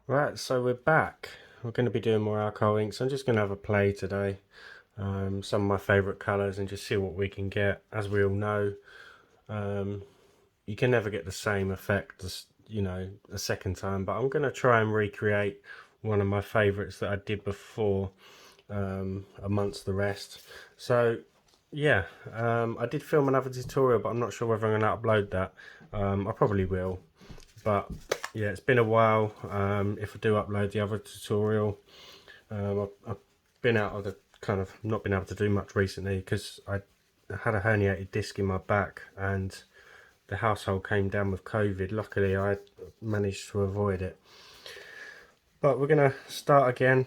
Right, so we're back. We're going to be doing more alcohol inks. I'm just going to have a play today. Some of my favourite colours and just see what we can get. As we all know, you can never get the same effect as, a second time. But I'm going to try and recreate one of my favourites that I did before amongst the rest. So, yeah, I did film another tutorial, but I'm not sure whether I'm going to upload that. I probably will. But yeah, it's been a while. If I do upload the other tutorial, I've been out of the not been able to do much recently because I had a herniated disc in my back and the household came down with COVID. Luckily, I managed to avoid it. But we're gonna start again,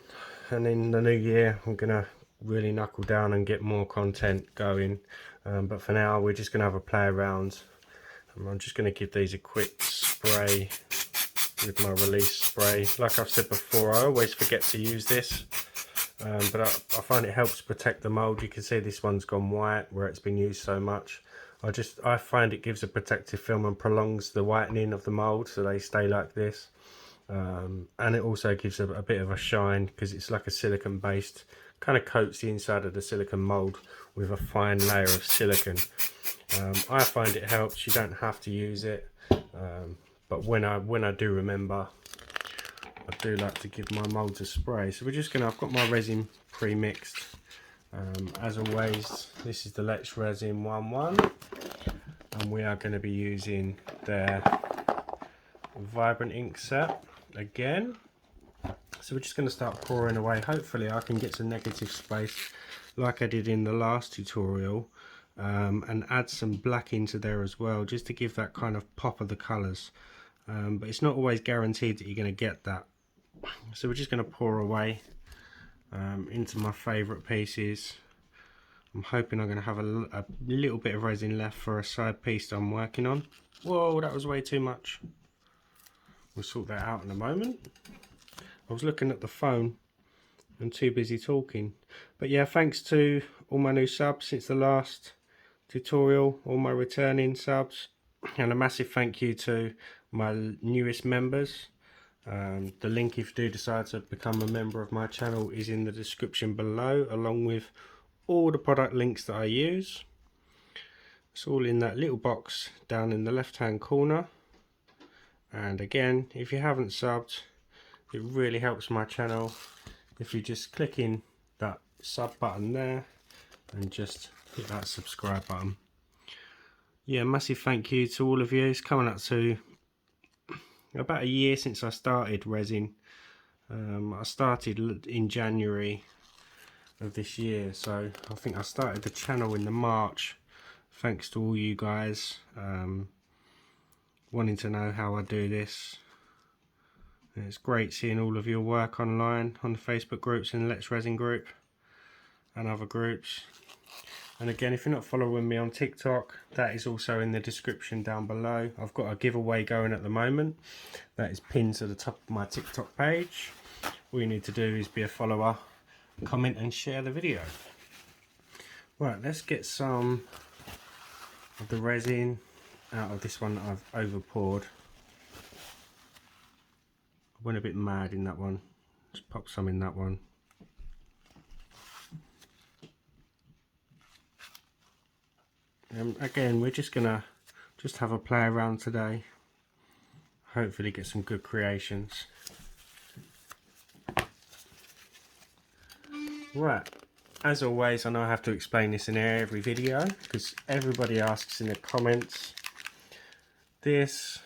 and in the new year, I'm gonna really knuckle down and get more content going. But for now, we're just gonna have a play around. I'm just gonna give these a quick spray with my release spray. Like I've said before, I always forget to use this, but I find it helps protect the mould. You can see this one's gone white where it's been used so much. I find it gives a protective film and prolongs the whitening of the mould so they stay like this. And it also gives a bit of a shine because it's like a silicone based, kind of coats the inside of the silicone mould with a fine layer of silicone. I find it helps. You don't have to use it, but when I do remember, I do like to give my moulds a spray. So I've got my resin pre-mixed. As always, this is the Let's Resin 1-1, and we are going to be using their Vibrant ink set again. So we're just going to start pouring away. Hopefully I can get some negative space like I did in the last tutorial, and add some black into there as well, just to give that kind of pop of the colours. But it's not always guaranteed that you're going to get that. So we're just going to pour away into my favourite pieces. I'm hoping I'm going to have a little bit of resin left for a side piece that I'm working on. Whoa, that was way too much. We'll sort that out in a moment. I was looking at the phone and too busy talking. But yeah, thanks to all my new subs since the last tutorial, all my returning subs, and a massive thank you to my newest members. The link, if you do decide to become a member of my channel, is in the description below, along with all the product links that I use. It's all in that little box down in the left hand corner. And again, if you haven't subbed, it really helps my channel if you just click in that sub button there and just hit that subscribe button. Yeah, massive thank you to all of you. It's coming up to about a year since I started resin. I started in January of this year, so I think I started the channel in the March, thanks to all you guys wanting to know how I do this. And it's great seeing all of your work online on the Facebook groups and Let's Resin group and other groups. And again, if you're not following me on TikTok, that is also in the description down below. I've got a giveaway going at the moment that is pinned to the top of my TikTok page. All you need to do is be a follower, comment and share the video. Right, let's get some of the resin out of this one that I've over poured. I went a bit mad in that one. Just pop some in that one. Again, we're just gonna have a play around today. Hopefully get some good creations. Right, as always, I know I have to explain this in every video because everybody asks in the comments. This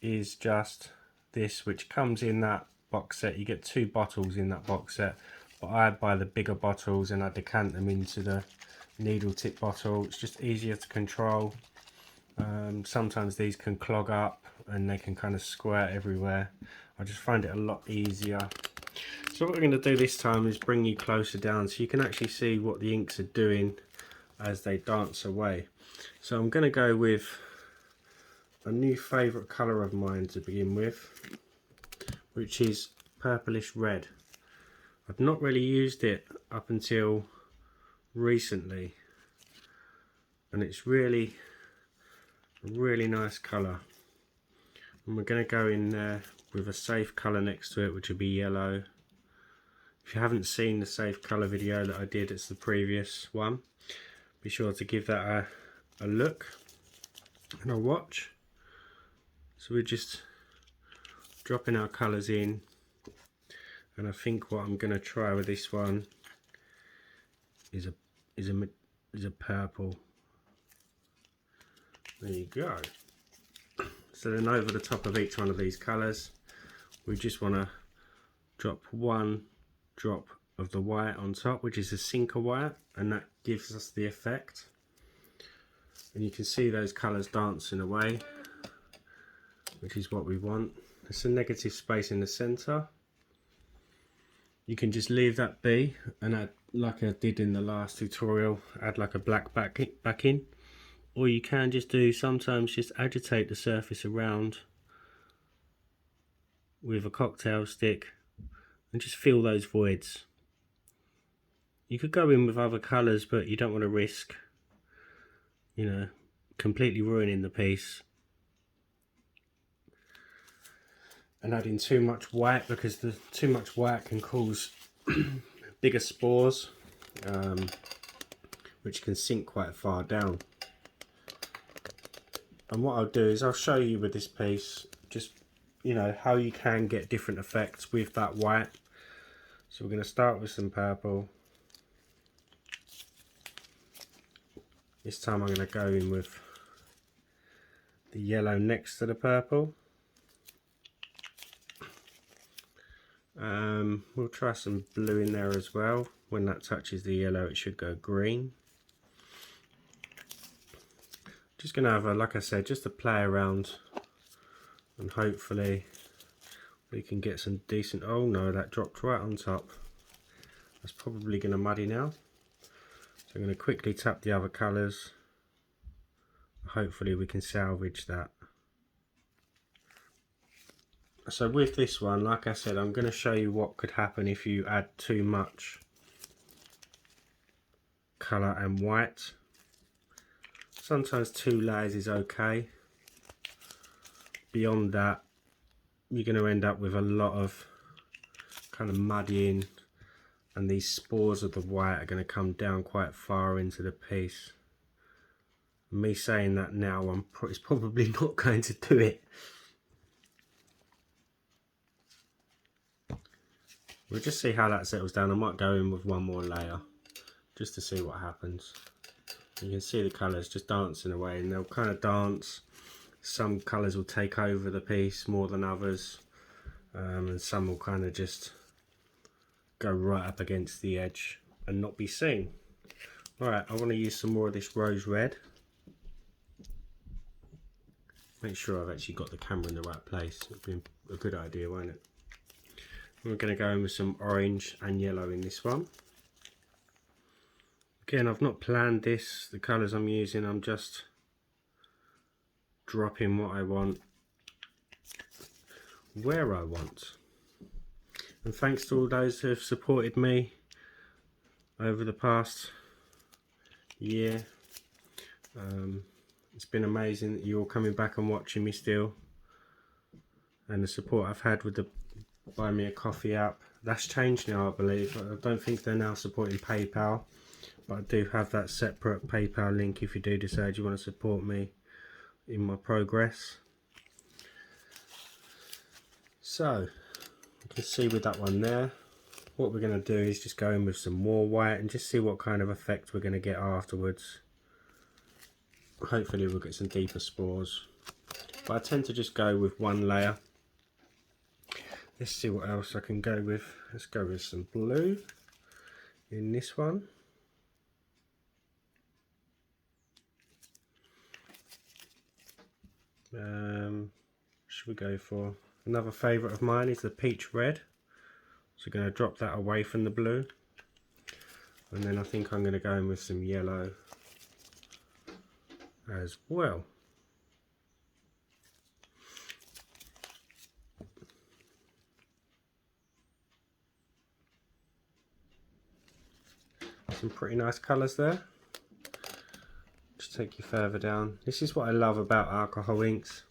is just this, which comes in that box set. You get 2 bottles in that box set, but I buy the bigger bottles and I decant them into the needle tip bottle. It's just easier to control. Sometimes these can clog up and they can kind of squirt everywhere. I just find it a lot easier. So what we're going to do this time is bring you closer down so you can actually see what the inks are doing as they dance away. So I'm going to go with a new favourite colour of mine to begin with, which is purplish red. I've not really used it up until recently, and it's really a really nice colour. And we're going to go in there with a safe colour next to it, which would be yellow. If you haven't seen the safe colour video that I did, it's the previous one. Be sure to give that a look and a watch. So we're just dropping our colours in, and I think what I'm going to try with this one is a purple. There you go. So then over the top of each one of these colours, we just want to drop one drop of the white on top, which is a sinker white, and that gives us the effect. And you can see those colours dancing away, which is what we want. It's a negative space in the centre. You can just leave that be and add, like I did in the last tutorial, add like a black backing. Or you can just do, sometimes just agitate the surface around with a cocktail stick and just fill those voids. You could go in with other colours, but you don't want to risk, you know, completely ruining the piece and adding too much white, because the too much white can cause bigger spores, which can sink quite far down. And what I'll do is I'll show you with this piece, just, you know, how you can get different effects with that white. So we're going to start with some purple. This time I'm going to go in with the yellow next to the purple. We'll try some blue in there as well. When that touches the yellow, it should go green. Just going to have a, like I said, just a play around, and hopefully we can get some decent. Oh no, that dropped right on top. That's probably going to muddy now. So I'm going to quickly tap the other colours. Hopefully we can salvage that. So with this one, like I said, I'm going to show you what could happen if you add too much colour and white. Sometimes 2 layers is okay. Beyond that, you're going to end up with a lot of kind of muddying, and these spores of the white are going to come down quite far into the piece. Me saying that now, it's probably not going to do it. We'll just see how that settles down. I might go in with one more layer just to see what happens. You can see the colours just dancing away, and they'll kind of dance. Some colours will take over the piece more than others, and some will kind of just go right up against the edge and not be seen. Alright, I want to use some more of this rose red. Make sure I've actually got the camera in the right place. It'd be a good idea, won't it? We're going to go in with some orange and yellow in this one. Again, I've not planned this, the colours I'm using, I'm just dropping what I want, where I want. And thanks to all those who have supported me over the past year. It's been amazing that you're all coming back and watching me still. And the support I've had with the Buy Me a Coffee app. That's changed now, I believe. I don't think they're now supporting PayPal. But I do have that separate PayPal link if you do decide you want to support me in my progress. So, you can see with that one there, what we're going to do is just go in with some more white and just see what kind of effect we're going to get afterwards. Hopefully we'll get some deeper spores. But I tend to just go with one layer. Let's see what else I can go with. Let's go with some blue in this one. Should we go for another favourite of mine is the peach red. So we're going to drop that away from the blue, and then I think I'm going to go in with some yellow as well. Some pretty nice colours there. Just take you further down. This is what I love about alcohol inks.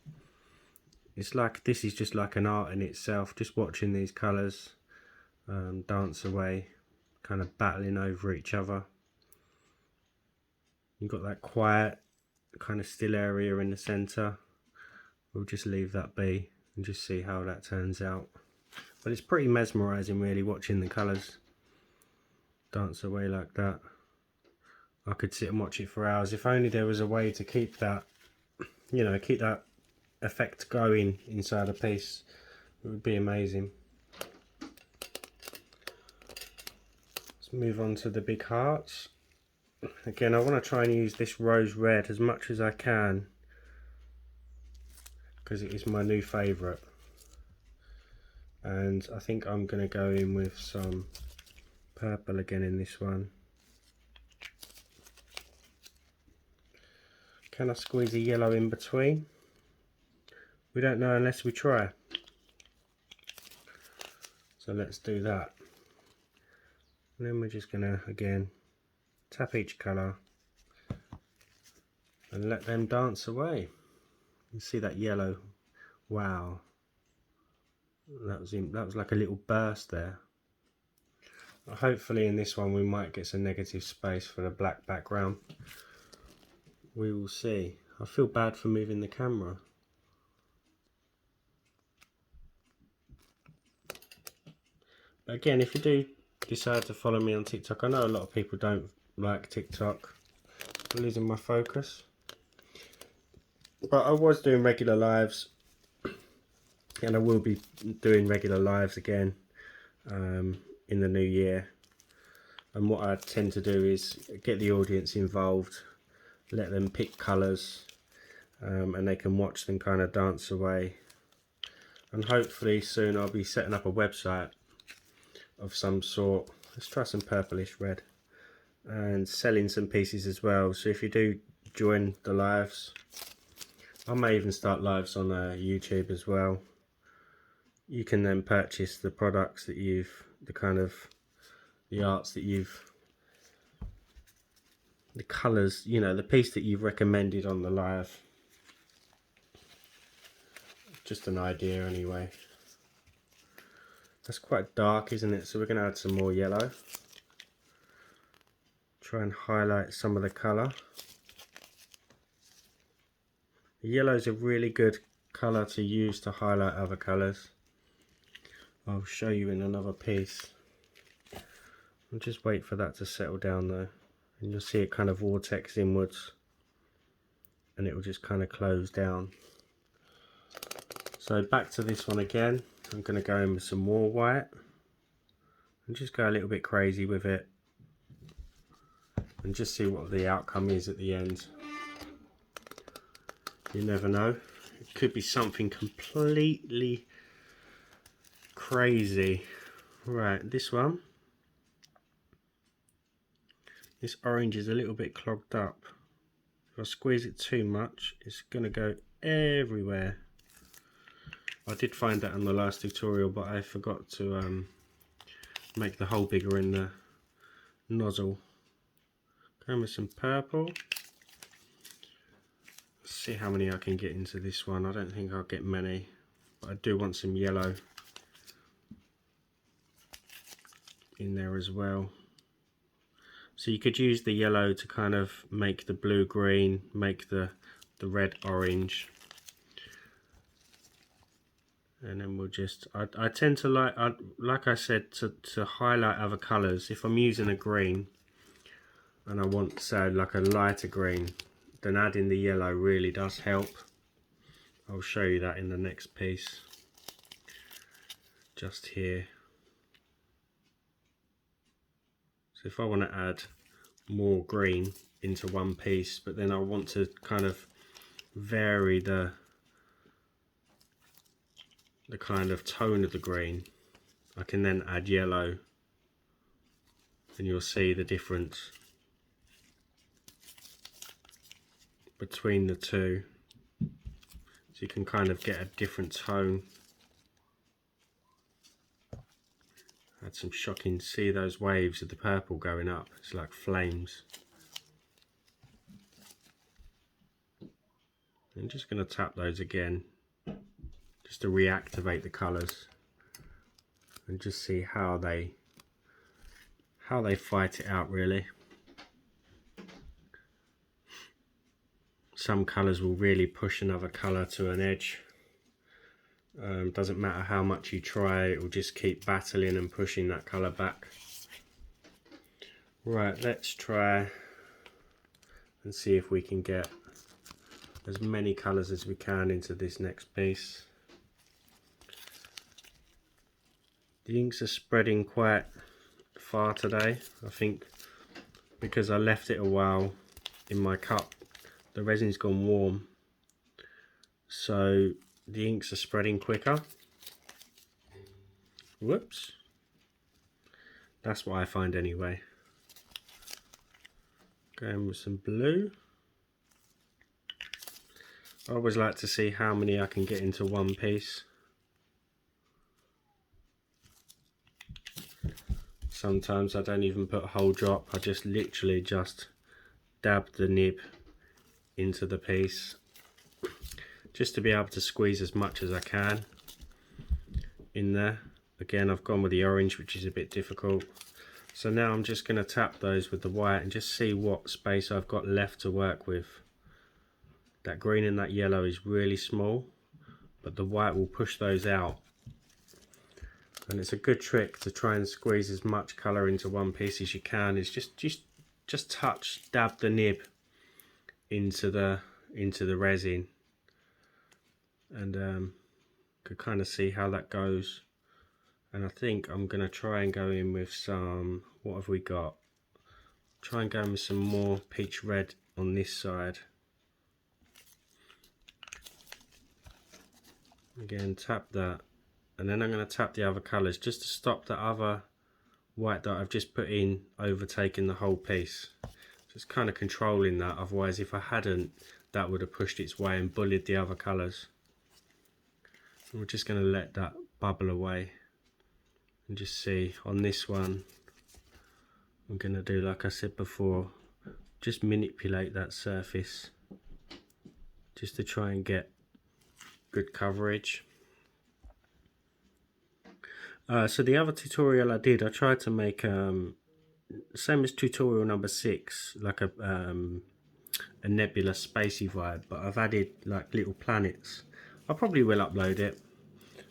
It's like, this is just like an art in itself, just watching these colours dance away, kind of battling over each other. You've got that quiet kind of still area in the centre. We'll just leave that be and just see how that turns out. But it's pretty mesmerising really, watching the colours dance away like that. I could sit and watch it for hours. If only there was a way to keep that, you know, keep that effect going inside a piece. It would be amazing. Let's move on to the big hearts. Again, I want to try and use this rose red as much as I can, because it is my new favourite. And I think I'm going to go in with some purple again in this one. Can I squeeze a yellow in between? We don't know unless we try. So let's do that. And then we're just going to, again, tap each colour and let them dance away. You see that yellow? Wow. That was like a little burst there. Hopefully in this one we might get some negative space for the black background. We will see. I feel bad for moving the camera. But again, if you do decide to follow me on TikTok, I know a lot of people don't like TikTok. I'm losing my focus. But I was doing regular lives, and I will be doing regular lives again in the new year. And what I tend to do is get the audience involved, let them pick colours, and they can watch them kind of dance away. And hopefully soon I'll be setting up a website of some sort. Let's try some purplish red, and selling some pieces as well. So if you do join the lives, I may even start lives on YouTube as well. You can then purchase the products that you've, the arts that you've, the colours, you know, the piece that you've recommended on the live. Just an idea anyway. That's quite dark, isn't it? So we're going to add some more yellow. Try and highlight some of the colour. The yellow is a really good colour to use to highlight other colours. I'll show you in another piece. I'll just wait for that to settle down though. And you'll see it kind of vortex inwards. And it will just kind of close down. So back to this one again. I'm going to go in with some more white. And just go a little bit crazy with it. And just see what the outcome is at the end. You never know. It could be something completely crazy. Right, this one. This orange is a little bit clogged up. If I squeeze it too much, it's going to go everywhere. I did find that in the last tutorial, but I forgot to make the hole bigger in the nozzle. Going with some purple. Let's see how many I can get into this one. I don't think I'll get many, but I do want some yellow in there as well. So you could use the yellow to kind of make the blue green, make the red orange. And then we'll just, I tend to like I said, to highlight other colours. If I'm using a green and I want, say, like a lighter green, then adding the yellow really does help. I'll show you that in the next piece. Just here. So if I want to add more green into one piece, but then I want to kind of vary the kind of tone of the green, I can then add yellow and you'll see the difference between the two. So you can kind of get a different tone. Had some shocking, see those waves of the purple going up, it's like flames. I'm just going to tap those again. just to reactivate the colours and just see how they fight it out really. Some colours will really push another colour to an edge. Doesn't matter how much you try, it will just keep battling and pushing that colour back. Right, let's try and see if we can get as many colours as we can into this next piece. The inks are spreading quite far today, I think because I left it a while in my cup. The resin's gone warm, so the inks are spreading quicker. Whoops. That's what I find anyway. Going with some blue. I always like to see how many I can get into one piece. Sometimes I don't even put a whole drop, I just literally just dab the nib into the piece, just to be able to squeeze as much as I can in there. Again, I've gone with the orange, which is a bit difficult. So now I'm just going to tap those with the white and just see what space I've got left to work with. That green and that yellow is really small, but the white will push those out. And it's a good trick to try and squeeze as much colour into one piece as you can. Is just dab the nib into the resin, and could kind of see how that goes. And I think I'm going to try and go in with some, what have we got? Try and go in with some more peach red on this side. Again, tap that, and then I'm going to tap the other colours just to stop the other white that I've just put in overtaking the whole piece. Just kind of controlling that, otherwise if I hadn't, that would have pushed its way and bullied the other colours. And we're just going to let that bubble away and just see on this one. I'm going to do like I said before, just manipulate that surface just to try and get good coverage. So the other tutorial I did, I tried to make same as tutorial number 6, like a nebula spacey vibe, but I've added like little planets. I probably will upload it.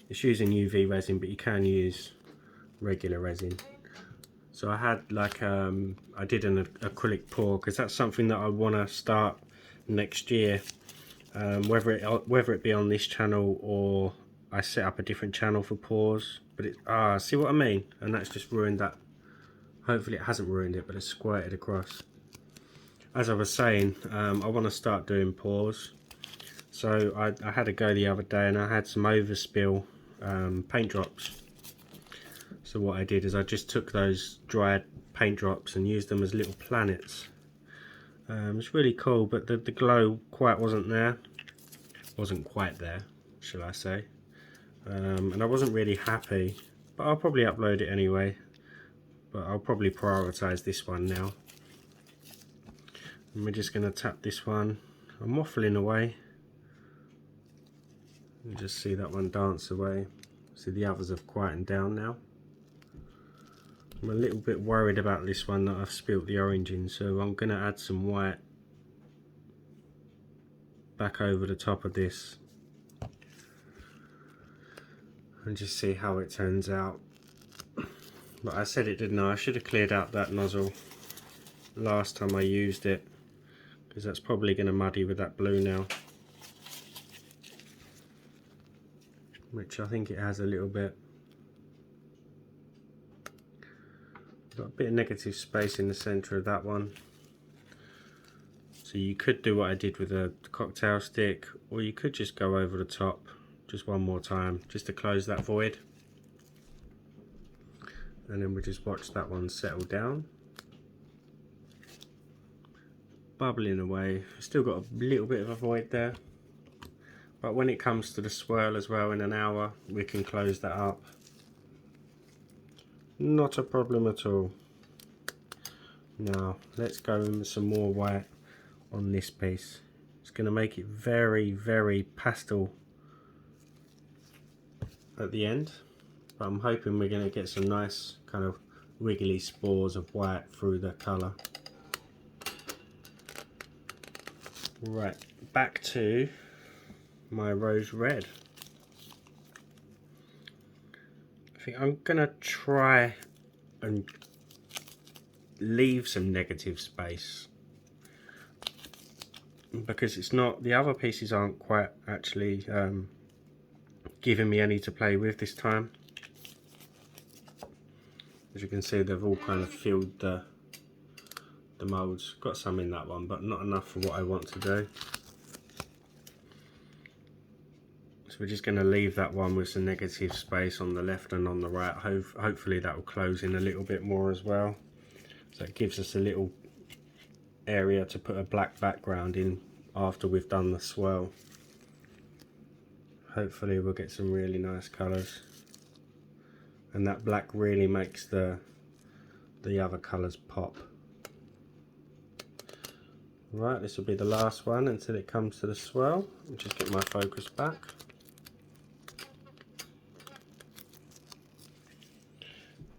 It's using UV resin, but you can use regular resin. So I had like I did an acrylic pour, because that's something that I want to start next year, whether it be on this channel or I set up a different channel for pours. But it see what I mean? And that's just ruined that. Hopefully it hasn't ruined it, but it's squirted across. As I was saying, I want to start doing pours. So I had a go the other day and I had some overspill paint drops. So what I did is I just took those dried paint drops and used them as little planets. It's really cool, but the glow wasn't quite there, shall I say. And I wasn't really happy, but I'll probably upload it anyway. But I'll probably prioritise this one now. And we're just going to tap this one. I'm waffling away. You just see that one dance away. See, the others have quietened down now. I'm a little bit worried about this one that I've spilt the orange in, so I'm going to add some white back over the top of this and just see how it turns out. But I said it, didn't I? I should have cleared out that nozzle last time I used it, because that's probably going to muddy with that blue now, which I think it has a little bit. Got a bit of negative space in the centre of that one. So you could do what I did with a cocktail stick, or you could just go over the top just one more time, just to close that void. And then we just watch that one settle down. Bubbling away. Still got a little bit of a void there. But when it comes to the swirl as well, in an hour, we can close that up. Not a problem at all. Now, let's go in with some more white on this piece. It's going to make it very, very pastel at the end, but I'm hoping we're going to get some nice kind of wiggly spores of white through the colour. Right, back to my rose red. I think I'm going to try and leave some negative space, because it's not, the other pieces aren't quite actually giving me any to play with this time. As you can see, they've all kind of filled the moulds. Got some in that one, but not enough for what I want to do. So we're just going to leave that one with some negative space on the left and on the right. Hopefully that will close in a little bit more as well. So it gives us a little area to put a black background in after we've done the swirl. Hopefully we'll get some really nice colours. And that black really makes the other colours pop. Right, this will be the last one until it comes to the swirl. I'll just get my focus back.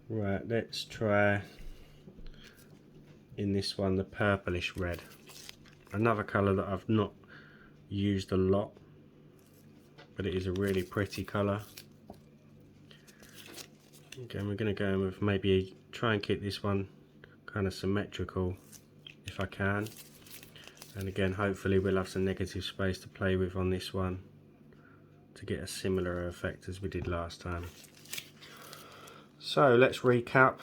Right, let's try in this one the purplish red. Another colour that I've not used a lot, but it is a really pretty colour. Again, we're going to go in with maybe try and keep this one kind of symmetrical if I can. And again, hopefully we'll have some negative space to play with on this one to get a similar effect as we did last time. So let's recap.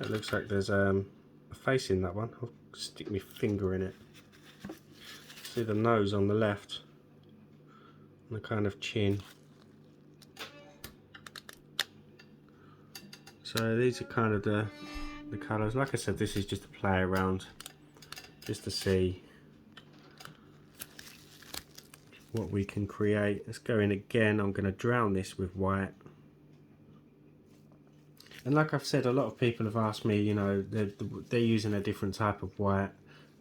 It looks like there's a face in that one. I'll stick my finger in it. See the nose on the left and the kind of chin. So these are kind of the colours. Like I said, this is just a play around, just to see what we can create. Let's go in again. I'm going to drown this with white. And like I've said, a lot of people have asked me, you know, they're using a different type of white,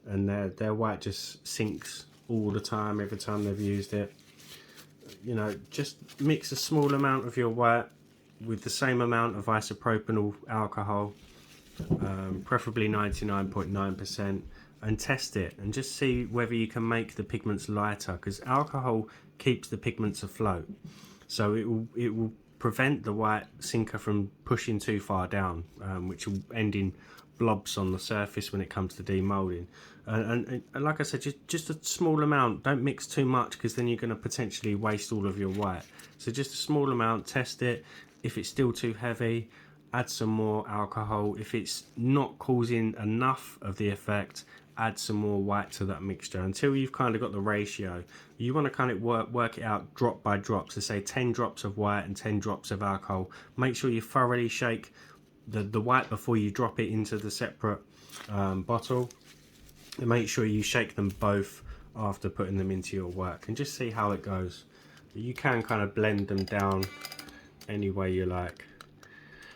and their white just sinks all the time, every time they've used it. You know, just mix a small amount of your white with the same amount of isopropyl alcohol, preferably 99.9%, and test it and just see whether you can make the pigments lighter, because alcohol keeps the pigments afloat, so it will prevent the white sinker from pushing too far down, which will end in blobs on the surface when it comes to demoulding. And like I said, just a small amount. Don't mix too much, because then you're going to potentially waste all of your white. So just a small amount, test it. If it's still too heavy, add some more alcohol. If it's not causing enough of the effect, add some more white to that mixture until you've kind of got the ratio. You want to kind of work it out drop by drop. So say 10 drops of white and 10 drops of alcohol. Make sure you thoroughly shake the white before you drop it into the separate bottle, and make sure you shake them both after putting them into your work, and just see how it goes. You can kind of blend them down any way you like.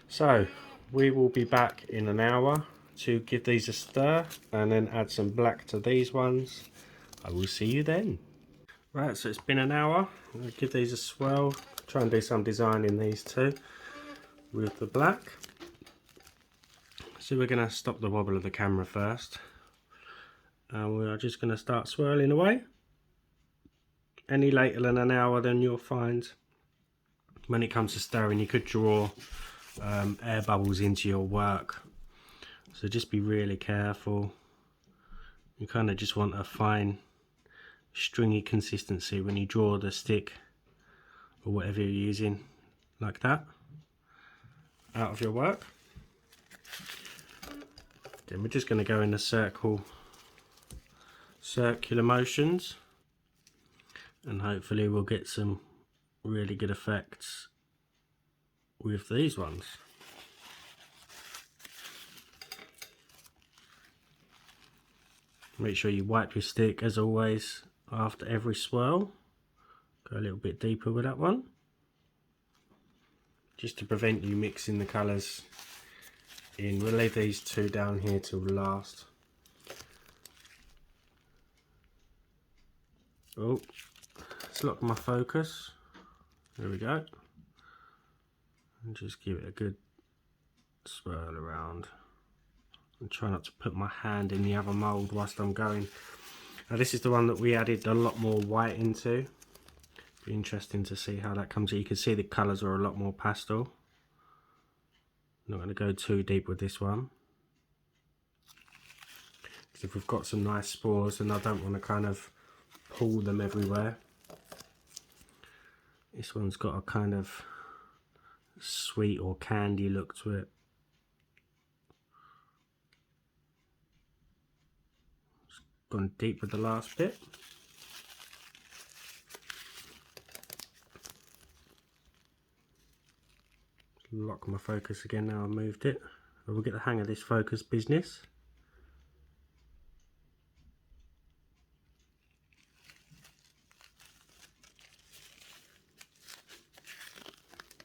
So we will be back in an hour to give these a stir and then add some black to these ones. I will see you then. Right, so it's been an hour. I'll give these a swirl, try and do some design in these too with the black. So we're going to stop the wobble of the camera first, and we are just going to start swirling away. Any later than an hour, then you'll find when it comes to stirring, you could draw air bubbles into your work. So just be really careful. You kind of just want a fine stringy consistency when you draw the stick or whatever you're using, like that, out of your work. Then we're just going to go in the circular motions, and hopefully we'll get some really good effects with these ones. Make sure you wipe your stick as always after every swirl. Go a little bit deeper with that one, just to prevent you mixing the colours in. We'll leave these two down here till last. Oh, it's locked my focus. There we go. And just give it a good swirl around. And try not to put my hand in the other mould whilst I'm going. Now this is the one that we added a lot more white into. Be interesting to see how that comes out. You can see the colours are a lot more pastel. Not going to go too deep with this one. Because if we've got some nice spores, then I don't want to kind of pull them everywhere. This one's got a kind of sweet or candy look to it. Gone deep with the last bit. Lock my focus again now I've moved it. I will get the hang of this focus business.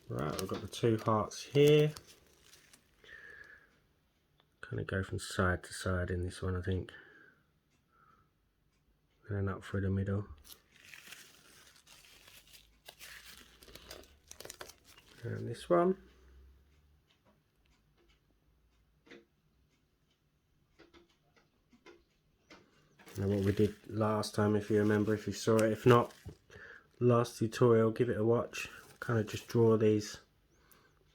Right, I've got the two hearts here. Kind of go from side to side in this one, I think. And then up through the middle. And this one. And what we did last time, if you remember, if you saw it. If not, last tutorial, give it a watch. Kind of just draw these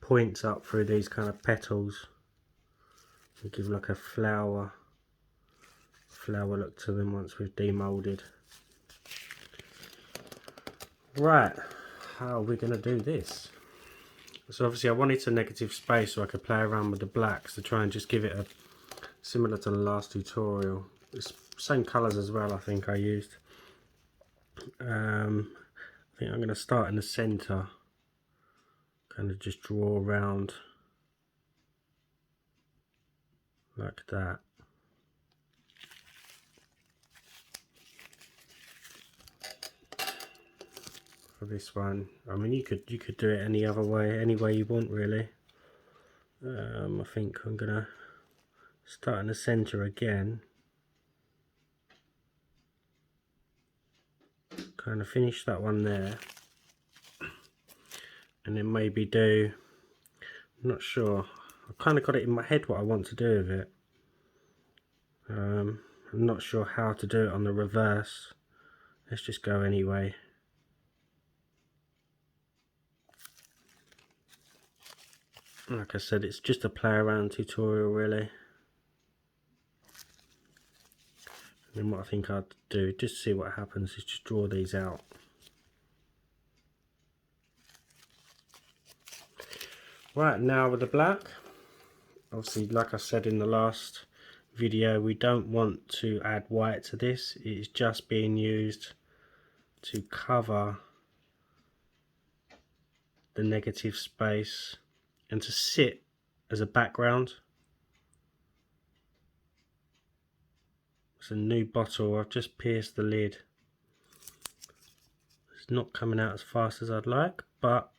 points up through these kind of petals. And give like a flower look to them once we've demolded. Right, how are we going to do this? So obviously I wanted a negative space so I could play around with the blacks to try and just give it a similar to the last tutorial. It's same colours as well, I think I used. I think I'm going to start in the centre, kind of just draw around like that. For this one, I mean you could do it any other way, any way you want really. I think I'm gonna start in the centre again, kind of finish that one there, and then maybe do, I'm not sure, I've kind of got it in my head what I want to do with it. I'm not sure how to do it on the reverse. Let's just go anyway. Like I said, it's just a play around tutorial really. And then what I think I'd do, just to see what happens, is just draw these out. Right, now with the black, obviously like I said in the last video, we don't want to add white to this. It is just being used to cover the negative space and to sit as a background. It's a new bottle, I've just pierced the lid. It's not coming out as fast as I'd like, but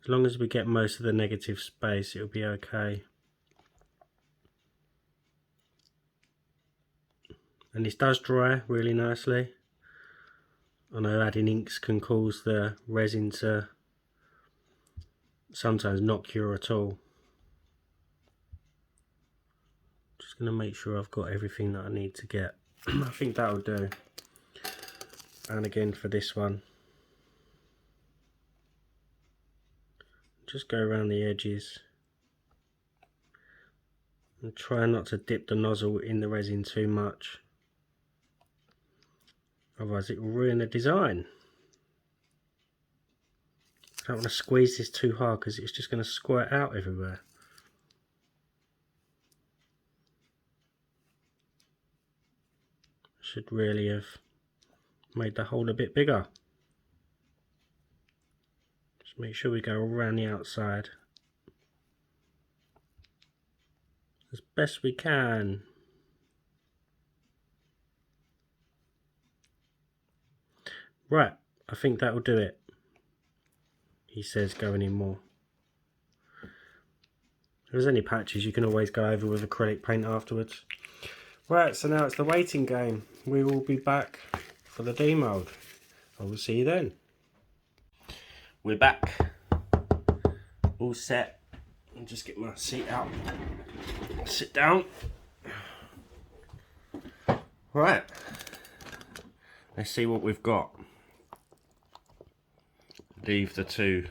as long as we get most of the negative space, it'll be okay. And this does dry really nicely. I know adding inks can cause the resin to sometimes not cure at all. Just going to make sure I've got everything that I need to get. I think that'll do. And again for this one, just go around the edges and try not to dip the nozzle in the resin too much, otherwise it will ruin the design. I don't want to squeeze this too hard because it's just going to squirt out everywhere. Should really have made the hole a bit bigger. Just make sure we go around the outside as best we can. Right, I think that will do it. He says going in more. If there's any patches you can always go over with acrylic paint afterwards. Right, so now it's the waiting game. We will be back for the demold. I will see you then. we're back, all set. I'll just get my seat out, sit down. Right, let's see what we've got. Leave the two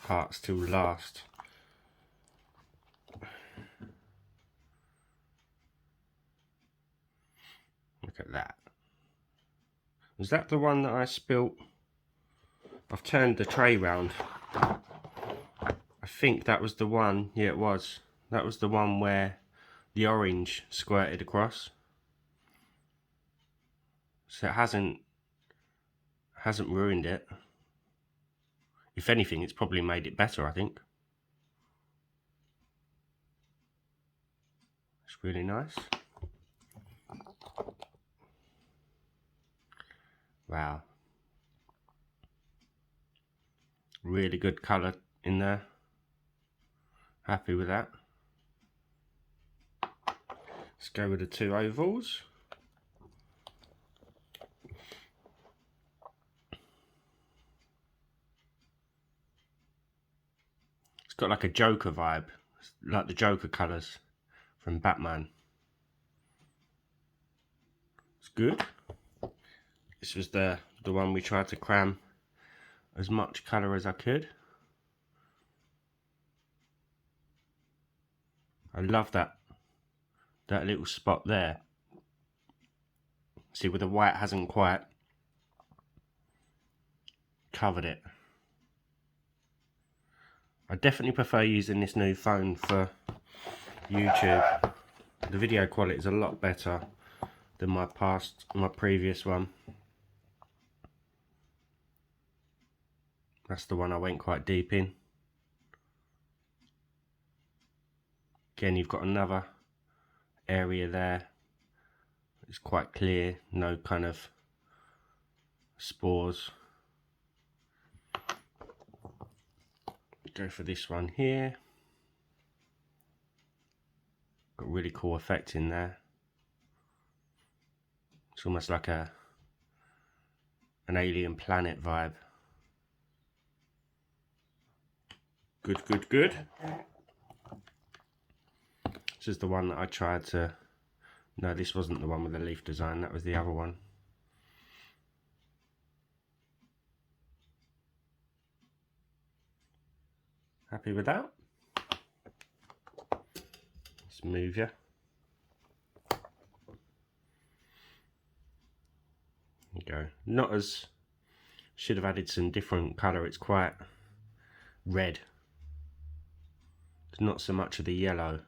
parts till last. Look at that. Was that the one that I spilt? I've turned the tray round. I think that was the one. Yeah, it was. That was the one where the orange squirted across. So it hasn't ruined it. If anything, it's probably made it better, I think. It's really nice. Wow. Really good colour in there. Happy with that. Let's go with the two ovals. It's got like a Joker vibe, like the Joker colours from Batman. It's good. This was the one we tried to cram as much colour as I could. I love that little spot there. See, where the white hasn't quite covered it. I definitely prefer using this new phone for YouTube. The video quality is a lot better than my previous one. That's the one I went quite deep in. Again, you've got another area there. It's quite clear, no kind of spores. Go for this one here. Got a really cool effect in there. It's almost like an alien planet vibe. Good, good, good. This is the one that I tried to... No, this wasn't the one with the leaf design, that was the other one. Happy with that? Let's move you. There you go. Not as... Should have added some different colour, it's quite red. It's not so much of the yellow.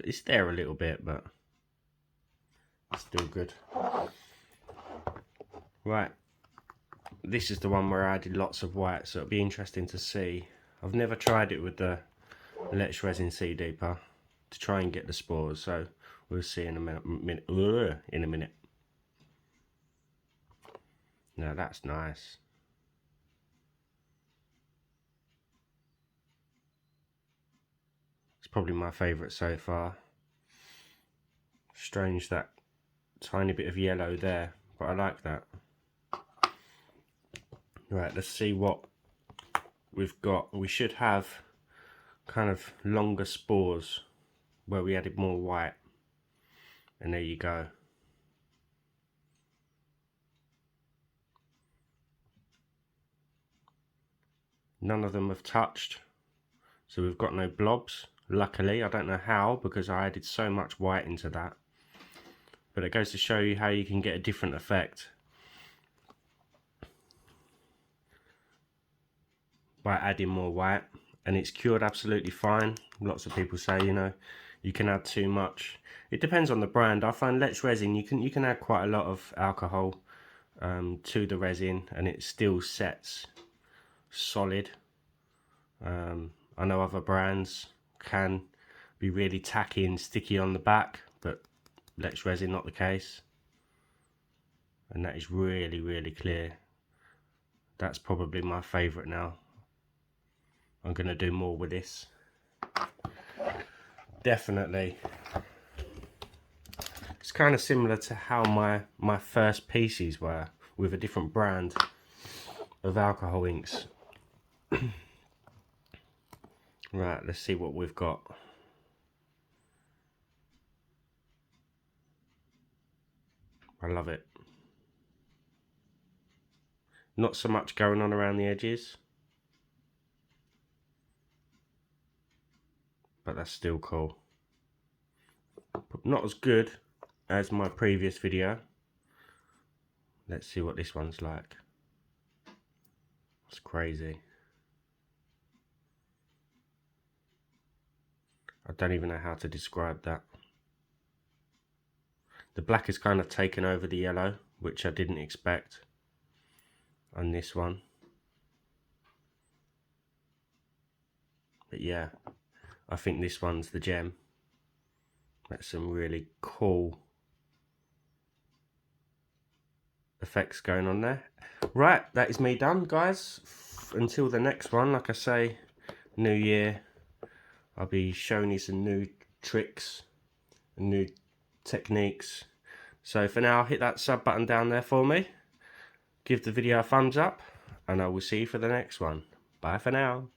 It's there a little bit, but it's still good. Right, this is the one where I added lots of white, so it'll be interesting to see. I've never tried it with the Let's Resin Sea Deeper to try and get the spores, so we'll see in a minute. Now that's nice. Probably my favourite so far. Strange that tiny bit of yellow there, but I like that. Right, let's see what we've got. We should have kind of longer spores where we added more white, and there you go. None of them have touched, so we've got no blobs. Luckily, I don't know how, because I added so much white into that. But it goes to show you how you can get a different effect by adding more white. And it's cured absolutely fine. Lots of people say, you know, you can add too much. It depends on the brand. I find Let's Resin, you can add quite a lot of alcohol to the resin, and it still sets solid. I know other brands can be really tacky and sticky on the back, but Let's Resin not the case, and that is really, really clear. That's probably my favourite now. I'm going to do more with this, definitely. It's kind of similar to how my first pieces were with a different brand. of alcohol inks. Right, let's see what we've got. I love it. Not so much going on around the edges, but that's still cool. Not as good as my previous video. Let's see what this one's like. It's crazy. I don't even know how to describe that. The black is kind of taken over the yellow, which I didn't expect on this one. But yeah, I think this one's the gem. That's some really cool effects going on there. Right, that is me done, guys. Until the next one, like I say, new year, I'll be showing you some new tricks and new techniques. So for now, hit that sub button down there for me. Give the video a thumbs up, and I will see you for the next one. Bye for now.